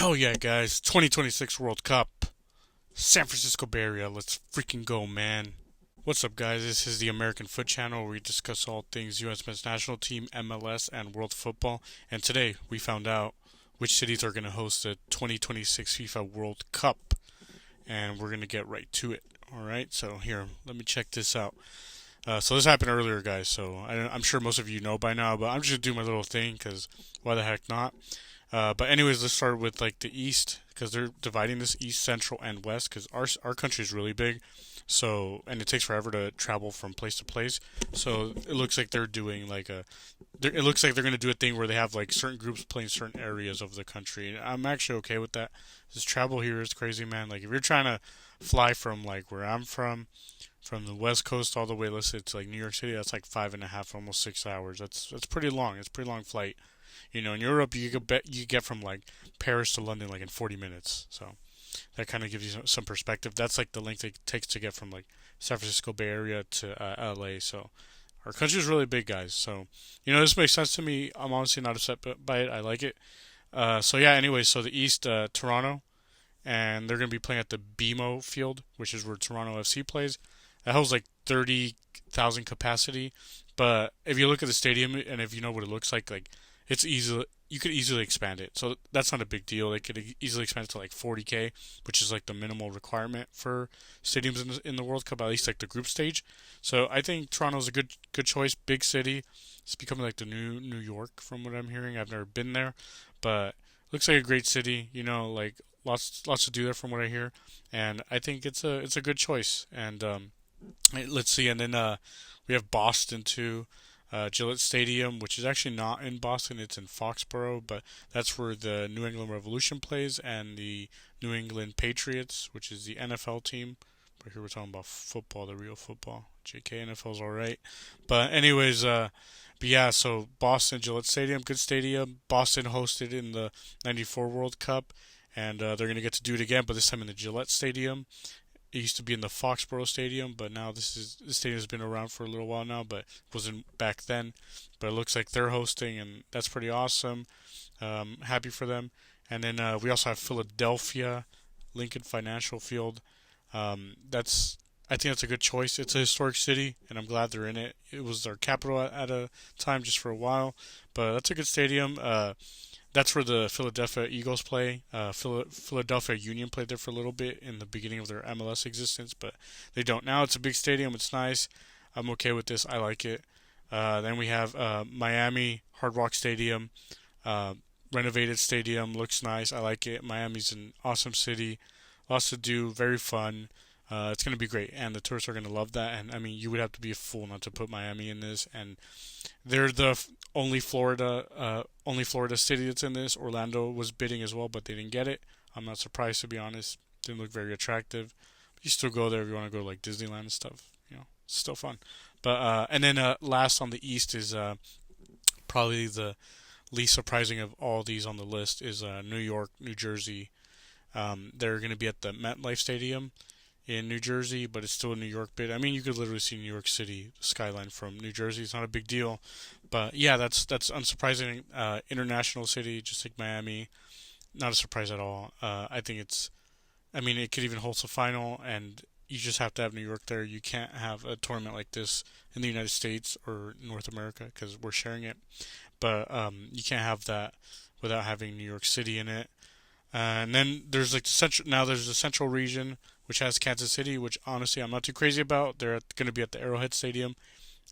Hell yeah, guys. 2026 World Cup. San Francisco Bay Area. Let's freaking go, man. What's up, guys? This is the American Foot Channel where we discuss all things U.S. men's national team, MLS, and world football. And today we found out which cities are going to host the 2026 FIFA World Cup. And we're going to get right to it. Alright, so here, let me check this out. So this happened earlier, guys, so I'm sure most of you know by now, but I'm just going to do my little thing because why the heck not? But anyways, let's start with like the East because they're dividing this East, Central, and West because our country is really big, so and it takes forever to travel from place to place. So it looks like they're doing like it looks like they're gonna do a thing where they have like certain groups playing certain areas of the country, and I'm actually okay with that. This travel here is crazy, man. Like if you're trying to fly from like where I'm from the West Coast all the way, let's say to like New York City, that's like 5.5, almost 6 hours. That's pretty long. It's a pretty long flight. You know, in Europe, you get from like Paris to London like in 40 minutes. So that kind of gives you some perspective. That's like the length it takes to get from like San Francisco Bay Area to LA. So our country is really big, guys. So this makes sense to me. I'm honestly not upset by it. I like it. So yeah. Anyway, so the East, Toronto, and they're gonna be playing at the BMO Field, which is where Toronto FC plays. That holds like 30,000 capacity. But if you look at the stadium and if you know what it looks like it's easily you could easily expand it. So that's not a big deal. They could easily expand it to like 40K, which is like the minimal requirement for stadiums in the World Cup, at least like the group stage. So I think Toronto's a good choice. Big city. It's becoming like the new New York from what I'm hearing. I've never been there, but looks like a great city. Like lots to do there from what I hear, and I think it's a good choice. And let's see, and then we have Boston too. Gillette Stadium, which is actually not in Boston, it's in Foxborough, but that's where the New England Revolution plays and the New England Patriots, which is the NFL team. But here we're talking about football, the real football. JK, NFL's alright. But anyways, but yeah, so Boston, Gillette Stadium, good stadium. Boston hosted in the 94 World Cup, and they're going to get to do it again, but this time in the Gillette Stadium. It used to be in the Foxborough Stadium, but now the stadium has been around for a little while now, but wasn't back then. But it looks like they're hosting, and that's pretty awesome. Happy for them. And then we also have Philadelphia, Lincoln Financial Field. I think that's a good choice. It's a historic city, and I'm glad they're in it. It was their capital at a time, just for a while, but that's a good stadium. That's where the Philadelphia Eagles play. Philadelphia Union played there for a little bit in the beginning of their MLS existence, but they don't now. It's a big stadium. It's nice. I'm okay with this. I like it. Then we have Miami Hard Rock Stadium, renovated stadium. Looks nice. I like it. Miami's an awesome city. Lots to do. Very fun. It's going to be great, and the tourists are going to love that. And I mean, you would have to be a fool not to put Miami in this. And they're the only Florida city that's in this. Orlando was bidding as well, but they didn't get it. I'm not surprised, to be honest. Didn't look very attractive. But you still go there if you want to go to like Disneyland and stuff. It's still fun. But and then last on the East is probably the least surprising of all these on the list is New York, New Jersey. They're going to be at the MetLife Stadium in New Jersey, but it's still a New York bid. I mean, you could literally see New York City skyline from New Jersey. It's not a big deal, but yeah, that's unsurprising. International city, just like Miami, not a surprise at all. I think it's. I mean, it could even host a final, and you just have to have New York there. You can't have a tournament like this in the United States or North America because we're sharing it, but you can't have that without having New York City in it. And then there's like the central. Now there's the central region, which has Kansas City, which honestly I'm not too crazy about. They're going to be at the Arrowhead Stadium.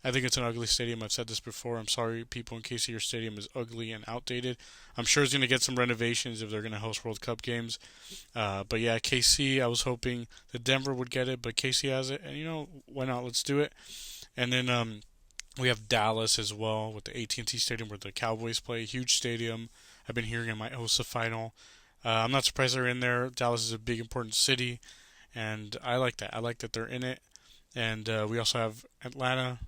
I think it's an ugly stadium. I've said this before. I'm sorry, people, in case your stadium is ugly and outdated. I'm sure it's going to get some renovations if they're going to host World Cup games. But yeah, KC, I was hoping that Denver would get it, but KC has it. And why not? Let's do it. And then we have Dallas as well with the AT&T Stadium where the Cowboys play. Huge stadium. I've been hearing it might host a final. I'm not surprised they're in there. Dallas is a big, important city, and I like that. I like that they're in it. And we also have Atlanta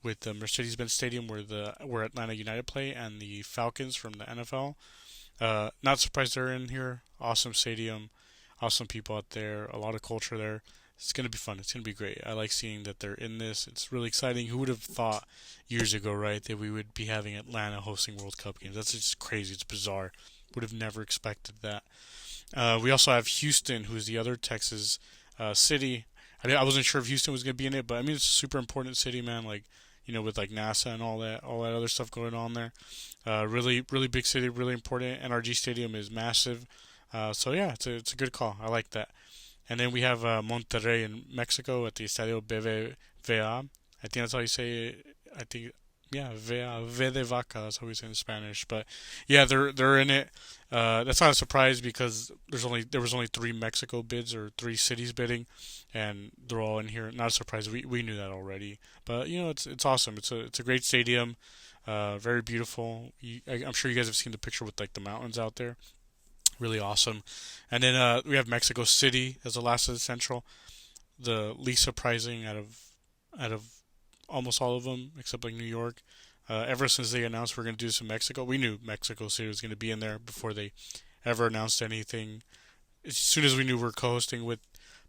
with the Mercedes-Benz Stadium where Atlanta United play and the Falcons from the NFL. Not surprised they're in here. Awesome stadium, awesome people out there, a lot of culture there. It's going to be fun. It's going to be great. I like seeing that they're in this. It's really exciting. Who would have thought years ago, right, that we would be having Atlanta hosting World Cup games? That's just crazy. It's bizarre. Would have never expected that. We also have Houston, who's the other Texas city. I wasn't sure if Houston was going to be in it, but I mean it's a super important city, man. Like, with like NASA and all that other stuff going on there. Really, really big city, really important. NRG Stadium is massive. So yeah, it's a good call. I like that. And then we have Monterrey in Mexico at the Estadio BBVA. I think that's how you say it. I think, yeah, V de Vaca. That's how we say it in Spanish. But yeah, they're in it. That's not a surprise because there was only three Mexico bids or three cities bidding, and they're all in here. Not a surprise. We knew that already. But it's awesome. It's a great stadium. Very beautiful. I'm sure you guys have seen the picture with like the mountains out there. Really awesome. And then we have Mexico City as the last of the Central, the least surprising out of almost all of them, except like New York. Ever since they announced we're going to do some Mexico, we knew Mexico City was going to be in there before they ever announced anything. As soon as we knew we're co-hosting with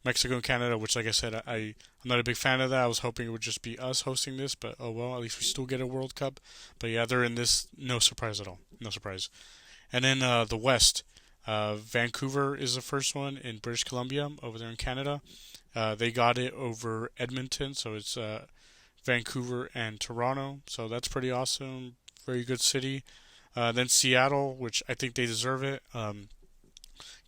Mexico and Canada, which, like I said, I'm not a big fan of that. I was hoping it would just be us hosting this, but oh well, at least we still get a World Cup. But yeah, they're in this. No surprise at all. No surprise. And then the West. Vancouver is the first one in British Columbia, over there in Canada. They got it over Edmonton, so it's Vancouver and Toronto. So that's pretty awesome. Very good city. Then Seattle, which I think they deserve it.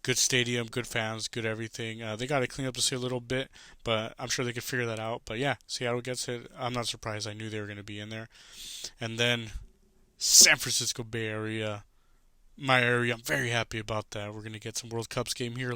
Good stadium, good fans, good everything. They got to clean up the city a little bit, but I'm sure they could figure that out. But yeah, Seattle gets it. I'm not surprised. I knew they were going to be in there. And then San Francisco Bay Area, my area. I'm very happy about that. We're going to get some World Cups game here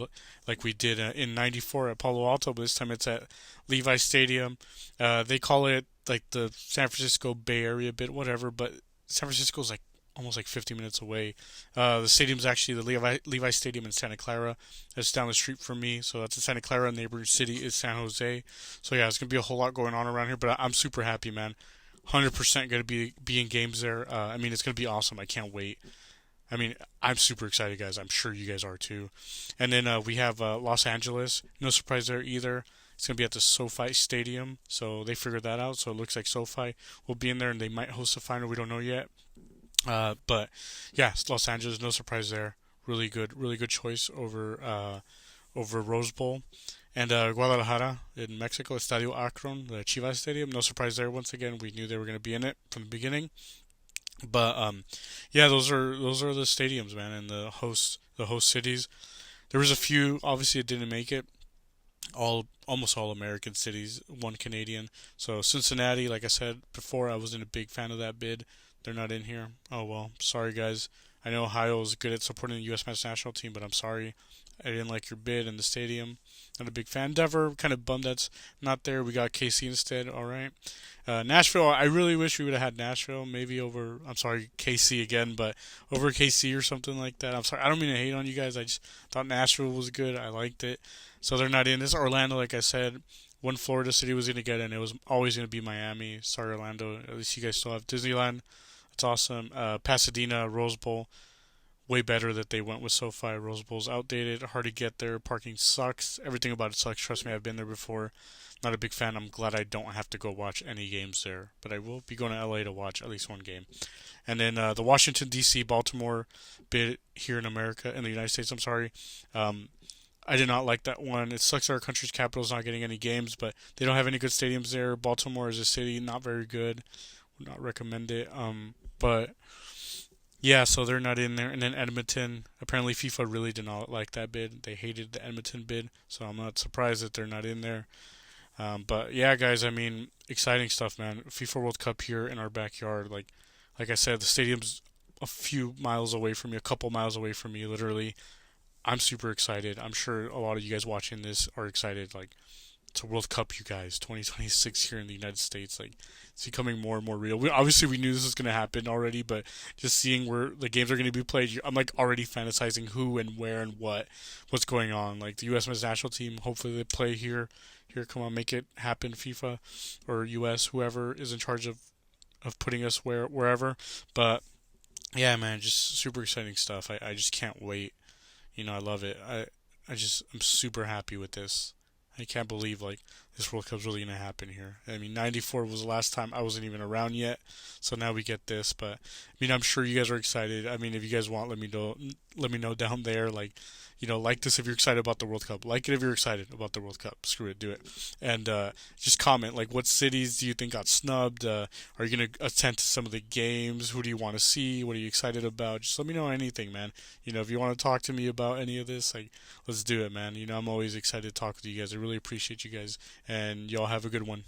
like we did in 94 at Palo Alto, but this time it's at Levi Stadium. They call it like the San Francisco Bay Area bit, whatever, but San Francisco's like almost like 50 minutes away. The stadium's actually the Levi Stadium in Santa Clara. It's down the street from me, so that's in Santa Clara. Neighboring city is San Jose. So yeah, it's going to be a whole lot going on around here, but I'm super happy, man. 100% going to be in games there. I mean, it's going to be awesome. I can't wait. I mean, I'm super excited, guys. I'm sure you guys are too. And then we have Los Angeles. No surprise there either. It's going to be at the SoFi Stadium, so they figured that out. So it looks like SoFi will be in there, and they might host a final. We don't know yet. But yeah, Los Angeles. No surprise there. Really good choice over Rose Bowl. And Guadalajara in Mexico, Estadio Akron, the Chivas Stadium. No surprise there. Once again, we knew they were going to be in it from the beginning. But yeah, those are the stadiums, man, and the host cities. There was a few, obviously, it didn't make it. Almost all American cities, one Canadian. So Cincinnati, like I said before, I wasn't a big fan of that bid. They're not in here. Oh well, sorry guys. I know Ohio is good at supporting the U.S. men's national team, but I'm sorry. I didn't like your bid in the stadium. Not a big fan. Denver, kind of bummed that's not there. We got KC instead. All right. Nashville, I really wish we would have had Nashville. Maybe over, I'm sorry, KC again, but over KC or something like that. I'm sorry. I don't mean to hate on you guys. I just thought Nashville was good. I liked it. So they're not in. This Orlando, like I said, one Florida city was going to get in. It was always going to be Miami. Sorry, Orlando. At least you guys still have Disneyland. It's awesome. Pasadena, Rose Bowl. Way better that they went with SoFi. Rose Bowl's outdated, hard to get there. Parking sucks. Everything about it sucks. Trust me, I've been there before. Not a big fan. I'm glad I don't have to go watch any games there, but I will be going to LA to watch at least one game. And then the Washington D.C. Baltimore bid here in America, in the United States. I'm sorry. I did not like that one. It sucks that our country's capital is not getting any games, but they don't have any good stadiums there. Baltimore is a city not very good. Would not recommend it. But yeah, so they're not in there. And then Edmonton, apparently FIFA really did not like that bid. They hated the Edmonton bid, so I'm not surprised that they're not in there. But yeah, guys, I mean, exciting stuff, man. FIFA World Cup here in our backyard. Like I said, the stadium's a few miles away from me, a couple miles away from me, literally. I'm super excited. I'm sure a lot of you guys watching this are excited. Like, it's a World Cup, you guys. 2026 here in the United States. Like, it's becoming more and more real. Obviously, we knew this was going to happen already, but just seeing where the games are going to be played, I'm like already fantasizing who and where and what's going on. Like the U.S. men's national team, hopefully they play here. Here, come on, make it happen, FIFA or U.S. Whoever is in charge of putting us wherever. But yeah, man, just super exciting stuff. I just can't wait. I love it. I'm super happy with this. I can't believe like this World Cup's really gonna happen here. I mean, '94 was the last time. I wasn't even around yet, so now we get this. But I mean, I'm sure you guys are excited. I mean, if you guys want, let me know. Let me know down there. Like, like this if you're excited about the World Cup. Like it if you're excited about the World Cup. Screw it, do it. And just comment like, what cities do you think got snubbed? Are you gonna attend to some of the games? Who do you want to see? What are you excited about? Just let me know anything, man. If you want to talk to me about any of this, like, let's do it, man. I'm always excited to talk with you guys. I really appreciate you guys, and y'all have a good one.